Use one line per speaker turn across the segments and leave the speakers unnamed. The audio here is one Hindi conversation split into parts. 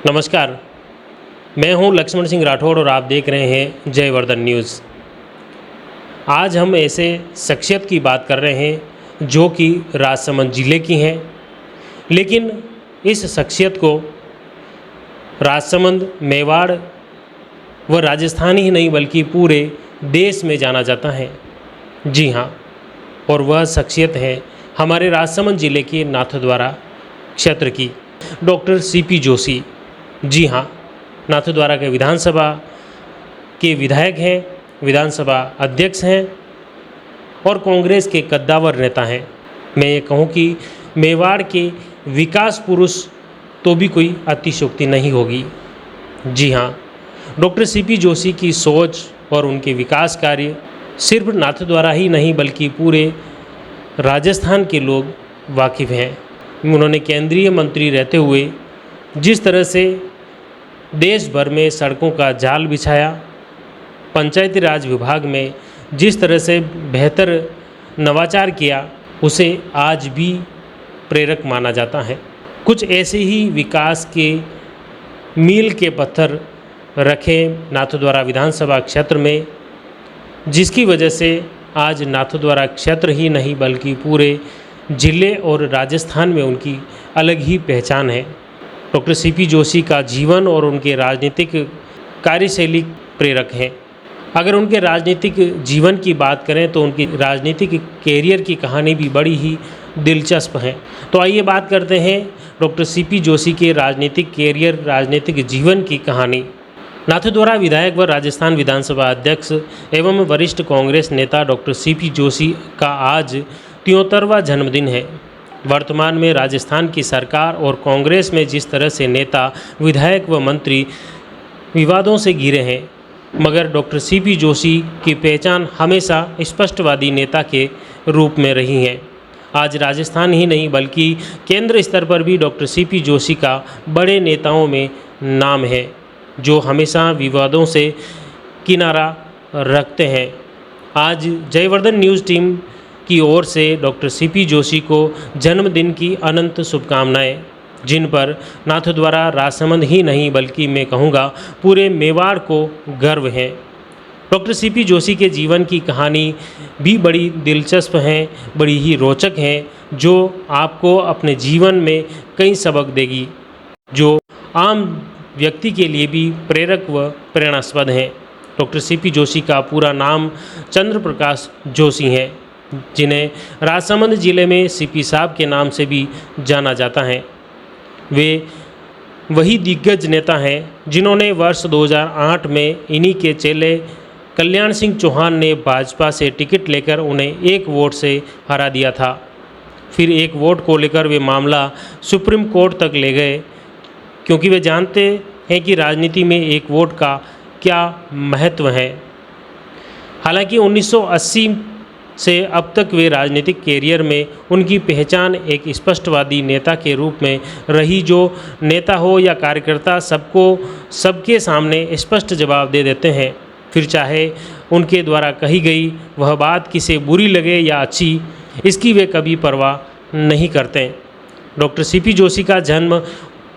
नमस्कार, मैं हूं लक्ष्मण सिंह राठौड़ और आप देख रहे हैं जयवर्धन न्यूज़। आज हम ऐसे शख्सियत की बात कर रहे हैं जो कि राजसमंद ज़िले की हैं, लेकिन इस शख्सियत को राजसमंद, मेवाड़ व राजस्थान ही नहीं बल्कि पूरे देश में जाना जाता है। जी हाँ, और वह शख्सियत है हमारे राजसमंद ज़िले के नाथद्वारा क्षेत्र की डॉक्टर सीपी जोशी। जी हाँ, नाथद्वारा के विधानसभा के विधायक हैं, विधानसभा अध्यक्ष हैं और कांग्रेस के कद्दावर नेता हैं। मैं ये कहूँ कि मेवाड़ के विकास पुरुष तो भी कोई अतिशयोक्ति नहीं होगी। जी हाँ, डॉक्टर सीपी जोशी की सोच और उनके विकास कार्य सिर्फ नाथद्वारा ही नहीं बल्कि पूरे राजस्थान के लोग वाकिफ़ हैं। उन्होंने केंद्रीय मंत्री रहते हुए जिस तरह से देश भर में सड़कों का जाल बिछाया, पंचायती राज विभाग में जिस तरह से बेहतर नवाचार किया, उसे आज भी प्रेरक माना जाता है। कुछ ऐसे ही विकास के मील के पत्थर रखे नाथद्वारा विधानसभा क्षेत्र में, जिसकी वजह से आज नाथद्वारा क्षेत्र ही नहीं बल्कि पूरे ज़िले और राजस्थान में उनकी अलग ही पहचान है। डॉक्टर सीपी जोशी का जीवन और उनके राजनीतिक कार्यशैली प्रेरक हैं। अगर उनके राजनीतिक जीवन की बात करें तो उनकी राजनीतिक कैरियर की कहानी भी बड़ी ही दिलचस्प है। तो आइए बात करते हैं डॉक्टर सीपी जोशी के राजनीतिक कैरियर, राजनीतिक जीवन की कहानी। नाथद्वारा विधायक व राजस्थान विधानसभा अध्यक्ष एवं वरिष्ठ कांग्रेस नेता डॉक्टर सीपी जोशी का आज 73वां जन्मदिन है। वर्तमान में राजस्थान की सरकार और कांग्रेस में जिस तरह से नेता, विधायक व मंत्री विवादों से घिरे हैं, मगर डॉक्टर सीपी जोशी की पहचान हमेशा स्पष्टवादी नेता के रूप में रही है। आज राजस्थान ही नहीं बल्कि केंद्र स्तर पर भी डॉक्टर सीपी जोशी का बड़े नेताओं में नाम है, जो हमेशा विवादों से किनारा रखते हैं। आज जयवर्धन न्यूज़ टीम की ओर से डॉक्टर सीपी जोशी को जन्मदिन की अनंत शुभकामनाएं, जिन पर नाथद्वारा राजसमंद ही नहीं बल्कि मैं कहूँगा पूरे मेवाड़ को गर्व है। डॉक्टर सीपी जोशी के जीवन की कहानी भी बड़ी दिलचस्प हैं, बड़ी ही रोचक हैं, जो आपको अपने जीवन में कई सबक देगी, जो आम व्यक्ति के लिए भी प्रेरक व प्रेरणास्पद हैं। डॉक्टर सीपी जोशी का पूरा नाम चंद्र प्रकाश जोशी है, जिन्हें राजसमंद ज़िले में सीपी साहब के नाम से भी जाना जाता है। वे वही दिग्गज नेता हैं जिन्होंने वर्ष 2008 में इन्हीं के चेले कल्याण सिंह चौहान ने भाजपा से टिकट लेकर उन्हें एक वोट से हरा दिया था। फिर एक वोट को लेकर वे मामला सुप्रीम कोर्ट तक ले गए, क्योंकि वे जानते हैं कि राजनीति में एक वोट का क्या महत्व है। हालांकि 1980 से अब तक वे राजनीतिक कैरियर में उनकी पहचान एक स्पष्टवादी नेता के रूप में रही, जो नेता हो या कार्यकर्ता सबको सबके सामने स्पष्ट जवाब दे देते हैं। फिर चाहे उनके द्वारा कही गई वह बात किसे बुरी लगे या अच्छी, इसकी वे कभी परवाह नहीं करते। डॉक्टर सीपी जोशी का जन्म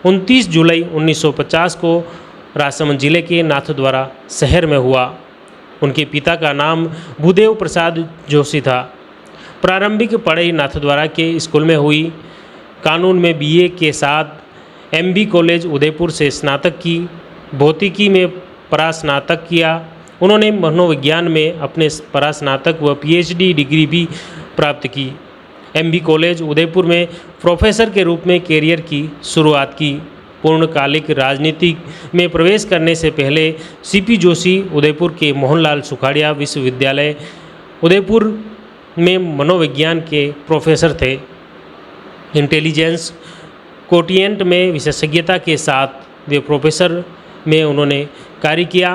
29 जुलाई 1950 को राजसमंद जिले के नाथद्वारा शहर में हुआ। उनके पिता का नाम भूदेव प्रसाद जोशी था। प्रारंभिक पढ़ाई नाथद्वारा के स्कूल में हुई। कानून में बीए के साथ एमबी कॉलेज उदयपुर से स्नातक की। भौतिकी में परास्नातक किया। उन्होंने मनोविज्ञान में अपने परास्नातक व पीएचडी डिग्री भी प्राप्त की। एमबी कॉलेज उदयपुर में प्रोफेसर के रूप में कैरियर की शुरुआत की। पूर्णकालिक राजनीति में प्रवेश करने से पहले सीपी जोशी उदयपुर के मोहनलाल सुखाड़िया विश्वविद्यालय उदयपुर में मनोविज्ञान के प्रोफेसर थे। इंटेलिजेंस कोटिएंट में विशेषज्ञता के साथ वे प्रोफेसर में उन्होंने कार्य किया।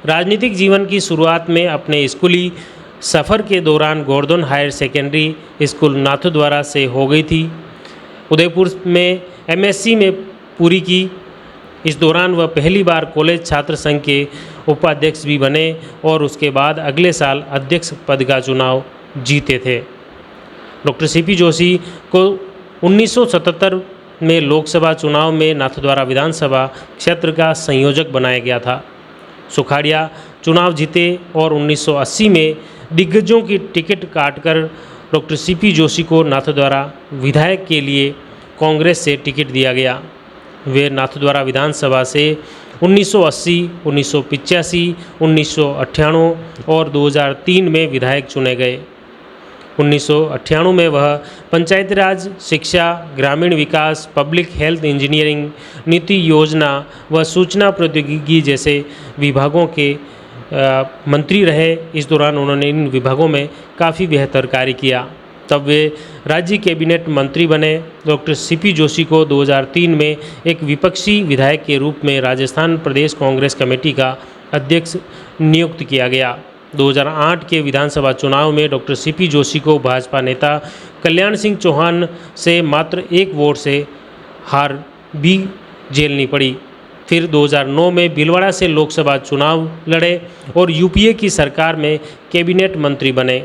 राजनीतिक जीवन की शुरुआत में अपने स्कूली सफ़र के दौरान Govardhan higher secondary school Nathdwara से हो गई थी। उदयपुर में एमएससी में पूरी की। इस दौरान वह पहली बार कॉलेज छात्र संघ के उपाध्यक्ष भी बने और उसके बाद अगले साल अध्यक्ष पद का चुनाव जीते थे। डॉक्टर सीपी जोशी को 1977 में लोकसभा चुनाव में नाथद्वारा विधानसभा क्षेत्र का संयोजक बनाया गया था। सुखाड़िया चुनाव जीते और 1980 में दिग्गजों की टिकट काटकर डॉक्टर सीपी जोशी को नाथद्वारा विधायक के लिए कांग्रेस से टिकट दिया गया। वे नाथद्वारा विधानसभा से 1980, 1985, 1998 और 2003 में विधायक चुने गए। 1998 में वह पंचायती राज, शिक्षा, ग्रामीण विकास, पब्लिक हेल्थ इंजीनियरिंग, नीति योजना व सूचना प्रौद्योगिकी जैसे विभागों के मंत्री रहे। इस दौरान उन्होंने इन विभागों में काफ़ी बेहतर कार्य किया। तब वे राज्य कैबिनेट मंत्री बने। डॉक्टर सीपी जोशी को 2003 में एक विपक्षी विधायक के रूप में राजस्थान प्रदेश कांग्रेस कमेटी का अध्यक्ष नियुक्त किया गया। 2008 के विधानसभा चुनाव में डॉक्टर सीपी जोशी को भाजपा नेता कल्याण सिंह चौहान से मात्र 1 वोट से हार भी झेलनी पड़ी। फिर 2009 में भीलवाड़ा से लोकसभा चुनाव लड़े और यूपीए की सरकार में कैबिनेट मंत्री बने।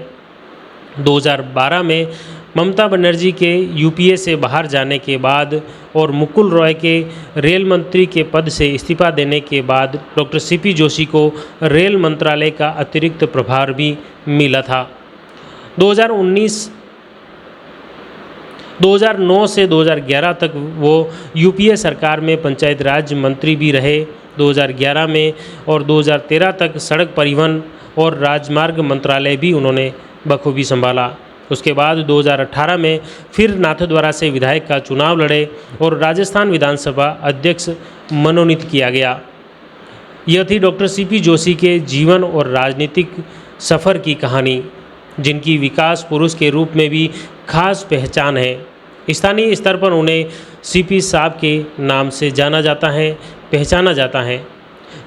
2012 में ममता बनर्जी के यूपीए से बाहर जाने के बाद और मुकुल रॉय के रेल मंत्री के पद से इस्तीफा देने के बाद डॉक्टर सीपी जोशी को रेल मंत्रालय का अतिरिक्त प्रभार भी मिला था। 2009 से 2011 तक वो यूपीए सरकार में पंचायत राज मंत्री भी रहे। 2011 में और 2013 तक सड़क परिवहन और राजमार्ग मंत्रालय भी उन्होंने बखूबी संभाला। उसके बाद 2018 में फिर नाथद्वारा से विधायक का चुनाव लड़े और राजस्थान विधानसभा अध्यक्ष मनोनीत किया गया। यह थी डॉक्टर सीपी जोशी के जीवन और राजनीतिक सफ़र की कहानी, जिनकी विकास पुरुष के रूप में भी खास पहचान है। स्थानीय स्तर पर उन्हें सीपी साहब के नाम से जाना जाता है, पहचाना जाता है,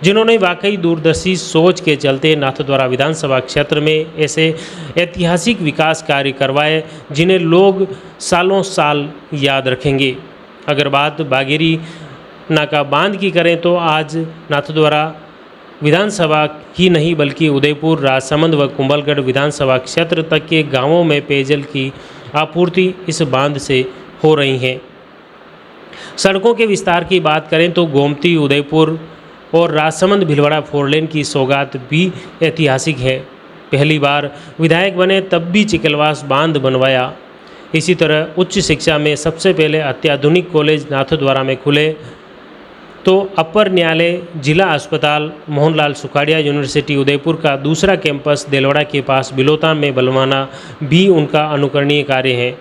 जिन्होंने वाकई दूरदर्शी सोच के चलते नाथद्वारा विधानसभा क्षेत्र में ऐसे ऐतिहासिक विकास कार्य करवाए जिन्हें लोग सालों साल याद रखेंगे। अगर बात बागेरी नाका बांध की करें तो आज नाथद्वारा विधानसभा ही नहीं बल्कि उदयपुर, राजसमंद व कुंभलगढ़ विधानसभा क्षेत्र तक के गांवों में पेयजल की आपूर्ति इस बांध से हो रही है। सड़कों के विस्तार की बात करें तो गोमती, उदयपुर और राजसमंद भीलवाड़ा 4 लेन की सौगात भी ऐतिहासिक है। पहली बार विधायक बने तब भी चिकलवास बांध बनवाया। इसी तरह उच्च शिक्षा में सबसे पहले अत्याधुनिक कॉलेज नाथद्वारा में खुले तो अपर न्यायालय, जिला अस्पताल, मोहनलाल सुखाड़िया यूनिवर्सिटी उदयपुर का दूसरा कैंपस देलवाड़ा के पास बिलोता में बनवाना भी उनका अनुकरणीय कार्य है।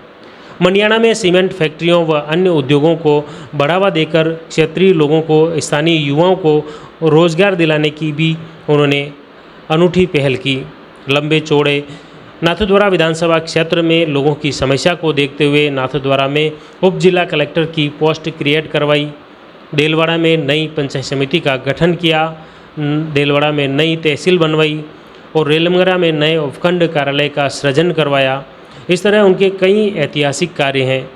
मनियाना में सीमेंट फैक्ट्रियों व अन्य उद्योगों को बढ़ावा देकर क्षेत्रीय लोगों को, स्थानीय युवाओं को रोजगार दिलाने की भी उन्होंने अनूठी पहल की। लंबे चौड़े नाथद्वारा विधानसभा क्षेत्र में लोगों की समस्या को देखते हुए नाथद्वारा में उप जिला कलेक्टर की पोस्ट क्रिएट करवाई। देलवाड़ा में नई पंचायत समिति का गठन किया। देलवाड़ा में नई तहसील बनवाई और रेलमंगरा में नए उपखंड कार्यालय का सृजन करवाया। इस तरह उनके कई ऐतिहासिक कार्य हैं।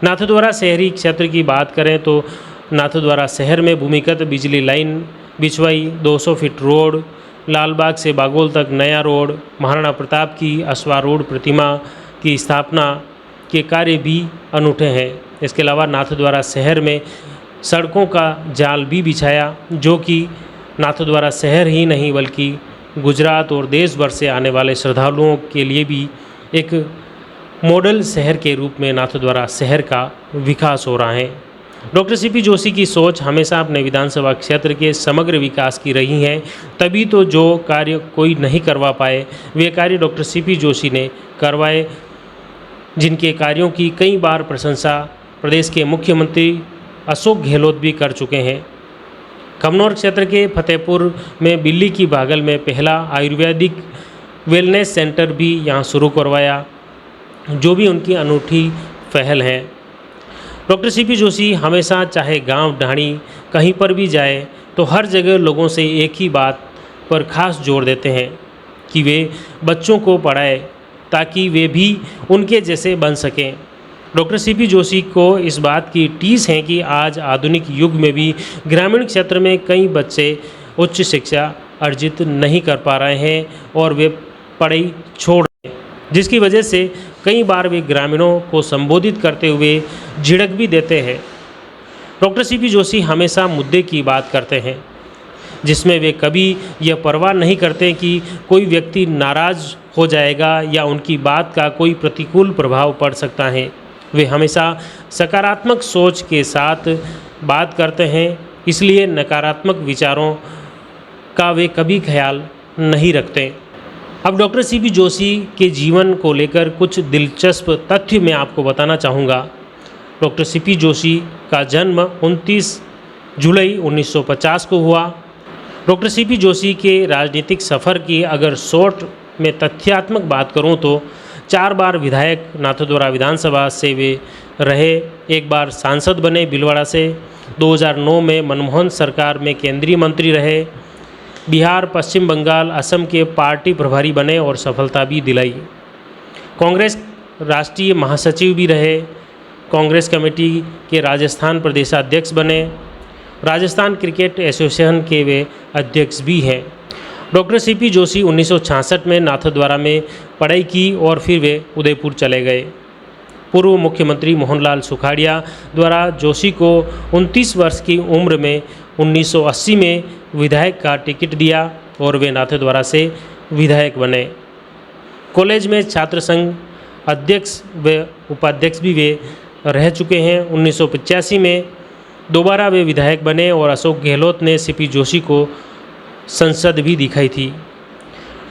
नाथद्वारा शहरी क्षेत्र की बात करें तो नाथद्वारा शहर में भूमिगत बिजली लाइन बिछवाई, 200 फीट रोड, लालबाग से बागोल तक नया रोड, महाराणा प्रताप की अश्वारूढ़ प्रतिमा की स्थापना के कार्य भी अनूठे हैं। इसके अलावा नाथद्वारा शहर में सड़कों का जाल भी बिछाया, जो कि नाथद्वारा शहर ही नहीं बल्कि गुजरात और देश भर से आने वाले श्रद्धालुओं के लिए भी एक मॉडल शहर के रूप में नाथद्वारा शहर का विकास हो रहा है। डॉक्टर सीपी जोशी की सोच हमेशा अपने विधानसभा क्षेत्र के समग्र विकास की रही है। तभी तो जो कार्य कोई नहीं करवा पाए वे कार्य डॉक्टर सीपी जोशी ने करवाए, जिनके कार्यों की कई बार प्रशंसा प्रदेश के मुख्यमंत्री अशोक गहलोत भी कर चुके हैं। कमनौर क्षेत्र के फतेहपुर में बिल्ली की बागल में पहला आयुर्वेदिक वेलनेस सेंटर भी यहाँ शुरू करवाया, जो भी उनकी अनूठी पहल है। डॉक्टर सीपी जोशी हमेशा चाहे गांव ढाणी कहीं पर भी जाए तो हर जगह लोगों से एक ही बात पर खास जोर देते हैं कि वे बच्चों को पढ़ाए ताकि वे भी उनके जैसे बन सकें। डॉक्टर सीपी जोशी को इस बात की टीस है कि आज आधुनिक युग में भी ग्रामीण क्षेत्र में कई बच्चे उच्च शिक्षा अर्जित नहीं कर पा रहे हैं और वे पढ़ाई छोड़ रहे हैं, जिसकी वजह से कई बार वे ग्रामीणों को संबोधित करते हुए झिड़क भी देते हैं। डॉक्टर सीपी जोशी हमेशा मुद्दे की बात करते हैं, जिसमें वे कभी यह परवाह नहीं करते कि कोई व्यक्ति नाराज़ हो जाएगा या उनकी बात का कोई प्रतिकूल प्रभाव पड़ सकता है। वे हमेशा सकारात्मक सोच के साथ बात करते हैं, इसलिए नकारात्मक विचारों का वे कभी ख्याल नहीं रखते। अब डॉक्टर सीपी जोशी के जीवन को लेकर कुछ दिलचस्प तथ्य मैं आपको बताना चाहूँगा। डॉक्टर सीपी जोशी का जन्म 29 जुलाई 1950 को हुआ। डॉक्टर सीपी जोशी के राजनीतिक सफ़र की अगर शॉर्ट में तथ्यात्मक बात करूं तो 4 बार विधायक नाथद्वारा विधानसभा से वे रहे, 1 बार सांसद बने भीलवाड़ा से, 2009 में मनमोहन सरकार में केंद्रीय मंत्री रहे, बिहार, पश्चिम बंगाल, असम के पार्टी प्रभारी बने और सफलता भी दिलाई। कांग्रेस राष्ट्रीय महासचिव भी रहे, कांग्रेस कमेटी के राजस्थान प्रदेशाध्यक्ष बने, राजस्थान क्रिकेट एसोसिएशन के वे अध्यक्ष भी हैं। डॉक्टर सीपी जोशी 1966 में नाथद्वारा में पढ़ाई की और फिर वे उदयपुर चले गए। पूर्व मुख्यमंत्री मोहनलाल सुखाड़िया द्वारा जोशी को 29 वर्ष की उम्र में 1980 में विधायक का टिकट दिया और वे नाथद्वारा से विधायक बने। कॉलेज में छात्र संघ अध्यक्ष व उपाध्यक्ष भी वे रह चुके हैं। 1985 में दोबारा वे विधायक बने और अशोक गहलोत ने सीपी जोशी को संसद भी दिखाई थी।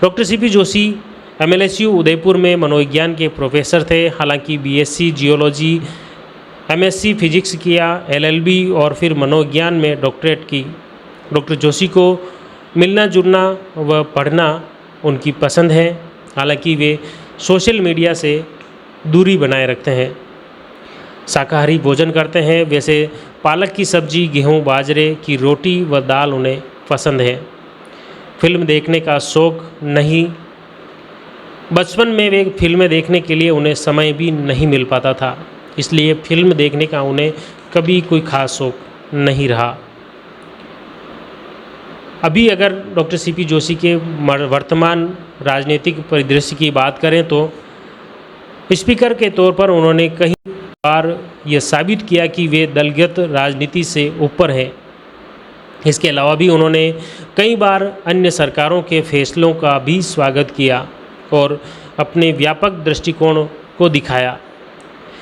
डॉक्टर सीपी जोशी एमएलएसयू उदयपुर में मनोविज्ञान के प्रोफेसर थे। हालांकि बीएससी जियोलॉजी, एमएससी फिजिक्स किया, एलएलबी और फिर मनोविज्ञान में डॉक्टरेट की। डॉक्टर जोशी को मिलना जुलना व पढ़ना उनकी पसंद है। हालांकि वे सोशल मीडिया से दूरी बनाए रखते हैं। शाकाहारी भोजन करते हैं। वैसे पालक की सब्जी, गेहूं, बाजरे की रोटी व दाल उन्हें पसंद है। फिल्म देखने का शौक़ नहीं। बचपन में वे फिल्में देखने के लिए उन्हें समय भी नहीं मिल पाता था, इसलिए फिल्म देखने का उन्हें कभी कोई खास शौक़ नहीं रहा। अभी अगर डॉक्टर सीपी जोशी के वर्तमान राजनीतिक परिदृश्य की बात करें तो स्पीकर के तौर पर उन्होंने कई बार यह साबित किया कि वे दलगत राजनीति से ऊपर हैं। इसके अलावा भी उन्होंने कई बार अन्य सरकारों के फैसलों का भी स्वागत किया और अपने व्यापक दृष्टिकोण को दिखाया।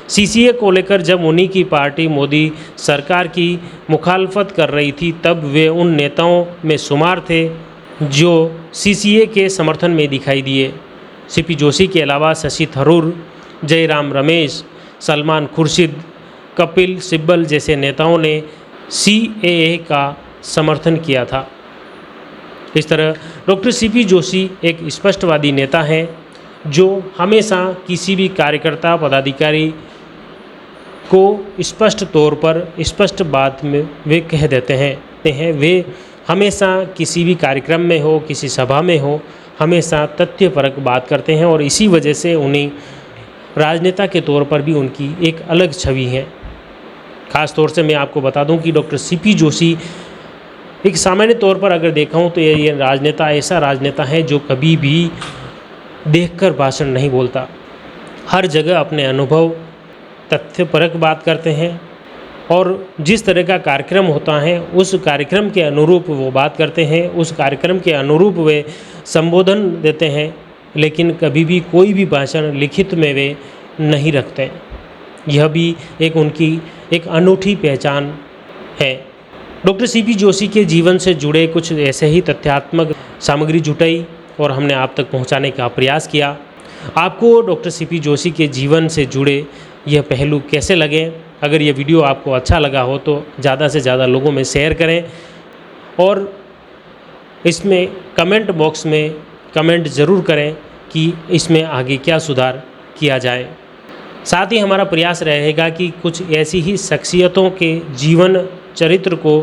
सीसीए को लेकर जब उन्हीं की पार्टी मोदी सरकार की मुखालफत कर रही थी, तब वे उन नेताओं में शुमार थे जो सीसीए के समर्थन में दिखाई दिए। सीपी जोशी के अलावा शशि थरूर, जयराम रमेश, सलमान खुर्शीद, कपिल सिब्बल जैसे नेताओं ने सीएए का समर्थन किया था। इस तरह डॉक्टर सीपी जोशी एक स्पष्टवादी नेता हैं जो हमेशा किसी भी कार्यकर्ता पदाधिकारी को स्पष्ट तौर पर स्पष्ट बात में वे कह देते हैं। वे हमेशा किसी भी कार्यक्रम में हो, किसी सभा में हो, हमेशा तथ्यपरक बात करते हैं और इसी वजह से उन्हें राजनेता के तौर पर भी उनकी एक अलग छवि है। ख़ास तौर से मैं आपको बता दूं कि डॉक्टर सीपी जोशी एक सामान्य तौर पर अगर देखा हूँ तो ये राजनेता ऐसा राजनेता है जो कभी भी देखकर भाषण नहीं बोलता। हर जगह अपने अनुभव, तथ्यपरक बात करते हैं और जिस तरह का कार्यक्रम होता है उस कार्यक्रम के अनुरूप वो बात करते हैं, उस कार्यक्रम के अनुरूप वे संबोधन देते हैं, लेकिन कभी भी कोई भी भाषण लिखित में वे नहीं रखते। यह भी एक उनकी एक अनूठी पहचान है। डॉक्टर सीपी जोशी के जीवन से जुड़े कुछ ऐसे ही तथ्यात्मक सामग्री जुटाई और हमने आप तक पहुंचाने का प्रयास किया। आपको डॉक्टर सीपी जोशी के जीवन से जुड़े यह पहलू कैसे लगे? अगर यह वीडियो आपको अच्छा लगा हो तो ज़्यादा से ज़्यादा लोगों में शेयर करें और इसमें कमेंट बॉक्स में कमेंट ज़रूर करें कि इसमें आगे क्या सुधार किया जाए। साथ ही हमारा प्रयास रहेगा कि कुछ ऐसी ही शख्सियतों के जीवन चरित्र को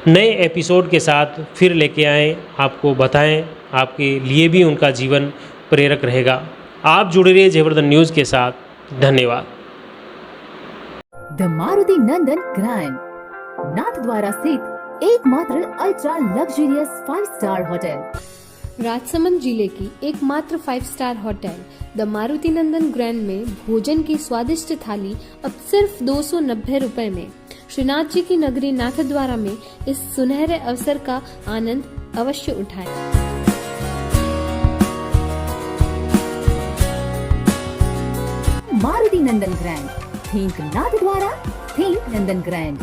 नए एपिसोड के साथ फिर लेके आएँ, आपको बताएं, आपके लिए भी उनका जीवन प्रेरक रहेगा। आप जुड़े रहिए जयवर्धन न्यूज़ के साथ। धन्यवाद।
The Maruti Nandan grand Nathdwara स्थित एकमात्र ultra luxurious 5 star hotel.
Rajsamand जिले की एकमात्र 5 star hotel the Maruti Nandan grand में भोजन की स्वादिष्ट थाली अब सिर्फ 290 रुपए में। श्रीनाथ जी की नगरी नाथद्वारा में इस सुनहरे अवसर का आनंद अवश्य उठाएं।
मारुति नंदन ग्रैंड, थिंक नाथद्वारा, थिंक नंदन ग्रैंड।